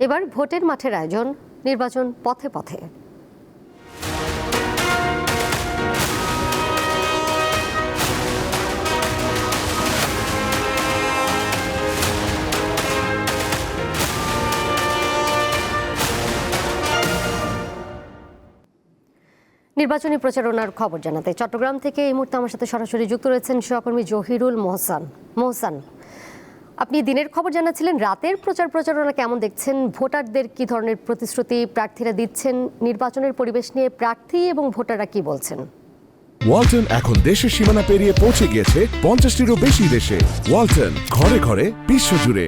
এবার ভোটের মাঠের আয়োজন, নির্বাচন পথে পথে। নির্বাচনী প্রচারণার খবর জানাতে চট্টগ্রাম থেকে এই মুহূর্তে আমার সাথে সরাসরি যুক্ত রয়েছেন সহকর্মী জহিরুল মোহসান। আপনি দিনের খবর জানাচ্ছিলেন, রাতের প্রচারণা কেমন দেখছেন? ভোটারদের কি ধরনের প্রতিশ্রুতি প্রার্থীরা দিচ্ছেন? নির্বাচনের পরিবেশ নিয়ে প্রার্থী এবং ভোটাররা কি বলছেন? ওয়ালটন এখন দেশের সীমানা পেরিয়ে পৌঁছে গিয়েছে 50টিরও বেশি দেশে। ওয়ালটন, ঘরে ঘরে বিশ্বজুড়ে।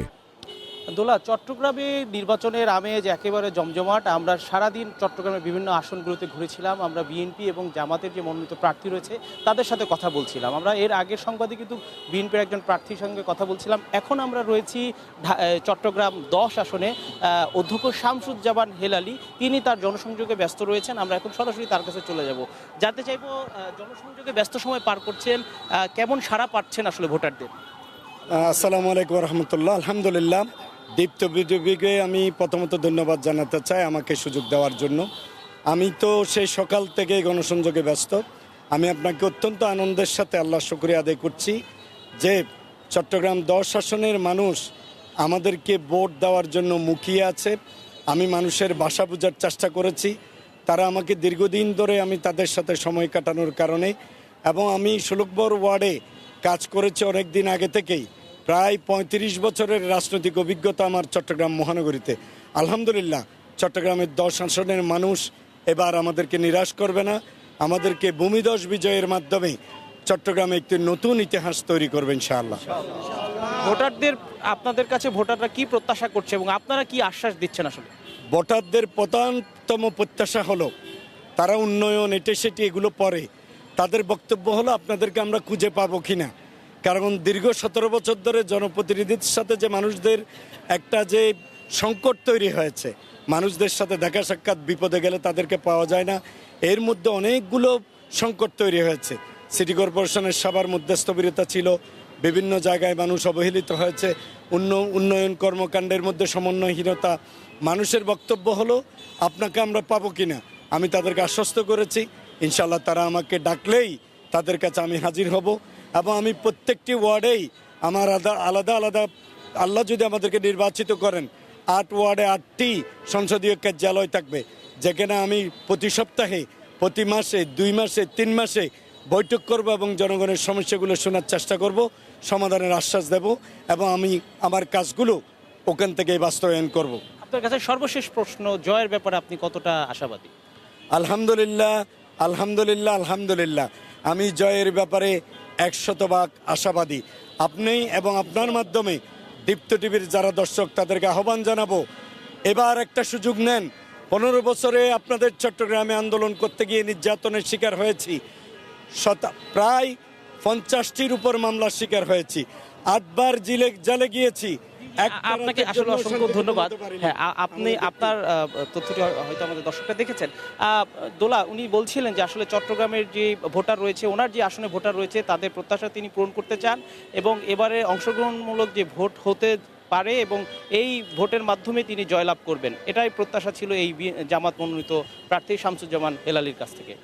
দোলা, চট্টগ্রামে নির্বাচনের আমেজ একেবারে জমজমাট। আমরা সারাদিন চট্টগ্রামের বিভিন্ন আসনগুলোতে ঘুরেছিলাম। আমরা বিএনপি এবং জামাতের যে মনোনীত প্রার্থী রয়েছে তাদের সাথে কথা বলছিলাম। আমরা এর আগের সংবাদে কিন্তু বিএনপির একজন প্রার্থীর সঙ্গে কথা বলছিলাম। এখন আমরা রয়েছি চট্টগ্রাম 10 আসনে অধ্যক্ষ শামসুজ্জামান হেলালি। তিনি তার জনসংযোগে ব্যস্ত রয়েছেন। আমরা এখন সরাসরি তার কাছে চলে যাব, জানতে চাইব জনসংযোগে ব্যস্ত সময় পার করছেন, কেমন সাড়া পাচ্ছেন আসলে ভোটারদের? আসসালামু আলাইকুম রহমতুল্লাহ। আলহামদুলিল্লাহ, দীপ্ত বিজেপিকে আমি প্রথমত ধন্যবাদ জানাতে চাই আমাকে সুযোগ দেওয়ার জন্য। আমি তো সেই সকাল থেকে গণসংযোগে ব্যস্ত। আমি আপনাকে অত্যন্ত আনন্দের সাথে আল্লাহ শুকরিয়া আদায় করছি যে চট্টগ্রাম 10 আসনের মানুষ আমাদেরকে ভোট দেওয়ার জন্য মুখিয়ে আছে। আমি মানুষের ভাষা বোঝার চেষ্টা করেছি। তারা আমাকে দীর্ঘদিন ধরে আমি তাদের সাথে সময় কাটানোর কারণে, এবং আমি ষোলকবর ওয়ার্ডে কাজ করেছি অনেক দিন আগে থেকেই। প্রায় 35 বছরের রাজনৈতিক অভিজ্ঞতা আমার চট্টগ্রাম মহানগরীতে। আলহামদুলিল্লাহ, চট্টগ্রামের 10 আসনের মানুষ এবার আমাদেরকে নিরাশ করবে না। আমাদেরকে ভূমিধস বিজয়ের মাধ্যমে চট্টগ্রামে একটি নতুন ইতিহাস তৈরি করবে ইনশাআল্লাহ। ভোটারদের, আপনাদের কাছে ভোটাররা কি প্রত্যাশা করছে এবং আপনারা কি আশ্বাস দিচ্ছেন? আসলে ভোটারদের প্রধানতম প্রত্যাশা হলো তারা উন্নয়ন, এটে সেটি এগুলো পরে। তাদের বক্তব্য হলো আপনাদেরকে আমরা খুঁজে পাবো কিনা। কারণ দীর্ঘ 17 বছর ধরে জনপ্রতিনিধির সাথে যে মানুষদের একটা যে সংকট তৈরি হয়েছে, মানুষদের সাথে দেখা সাক্ষাৎ, বিপদে গেলে তাদেরকে পাওয়া যায় না, এর মধ্যে অনেকগুলো সংকট তৈরি হয়েছে। সিটি কর্পোরেশনের সবার মধ্যস্থবিরতা ছিল, বিভিন্ন জায়গায় মানুষ অবহেলিত হয়েছে, উন্নয়ন কর্মকাণ্ডের মধ্যে সমন্বয়হীনতা। মানুষের বক্তব্য হলো আপনাকে আমরা পাবো কিনা। আমি তাদেরকে আশ্বস্ত করেছি ইনশাআল্লাহ তারা আমাকে ডাকলেই তাদের কাছে আমি হাজির হব। এবং আমি প্রত্যেকটি ওয়ার্ডেই আমার আলাদা আলাদা, আল্লাহ যদি আমাদেরকে নির্বাচিত করেন, 8 ওয়ার্ডে 8টি সংসদীয় কার্যালয় থাকবে, যেখানে আমি প্রতি সপ্তাহে, প্রতি মাসে, 2 মাসে, 3 মাসে বৈঠক করব এবং জনগণের সমস্যাগুলো শোনার চেষ্টা করব, সমাধানের আশ্বাস দেব, এবং আমি আমার কাজগুলো ওখান থেকেই বাস্তবায়ন করব। আপনার কাছে সর্বশেষ প্রশ্ন, জয়ের ব্যাপারে আপনি কতটা আশাবাদী? আলহামদুলিল্লাহ, আলহামদুলিল্লাহ, আলহামদুলিল্লাহ, আমি জয়ের ব্যাপারে 100% আশাবাদী। আপনি এবং আপনার মাধ্যমে দীপ্ত টিভির যারা দর্শক তাদেরকে আহ্বান জানাবো, এবার একটা সুযোগ নেন। 15 বছরে আপনাদের চট্টগ্রামে আন্দোলন করতে গিয়ে নির্যাতনের শিকার হয়েছি। প্রায় 50টির উপর মামলার শিকার হয়েছি। 8 বার জেলে গিয়েছি। আপনাকে আসলে অসংখ্য ধন্যবাদ। হ্যাঁ, আপনি আপনার তথ্যটি হয়তো আমাদের দর্শকরা দেখেছেন। দোলা, উনি বলছিলেন যে আসলে চট্টগ্রামের যে ভোটার রয়েছে, ওনার যে আসনে ভোটার রয়েছে তাদের প্রত্যাশা তিনি পূরণ করতে চান, এবং এবারে অংশগ্রহণমূলক যে ভোট হতে পারে এবং এই ভোটের মাধ্যমে তিনি জয়লাভ করবেন, এটাই প্রত্যাশা ছিল এই জামাত মনোনীত প্রার্থী শামসুজ্জামান হেলালির কাছ থেকে।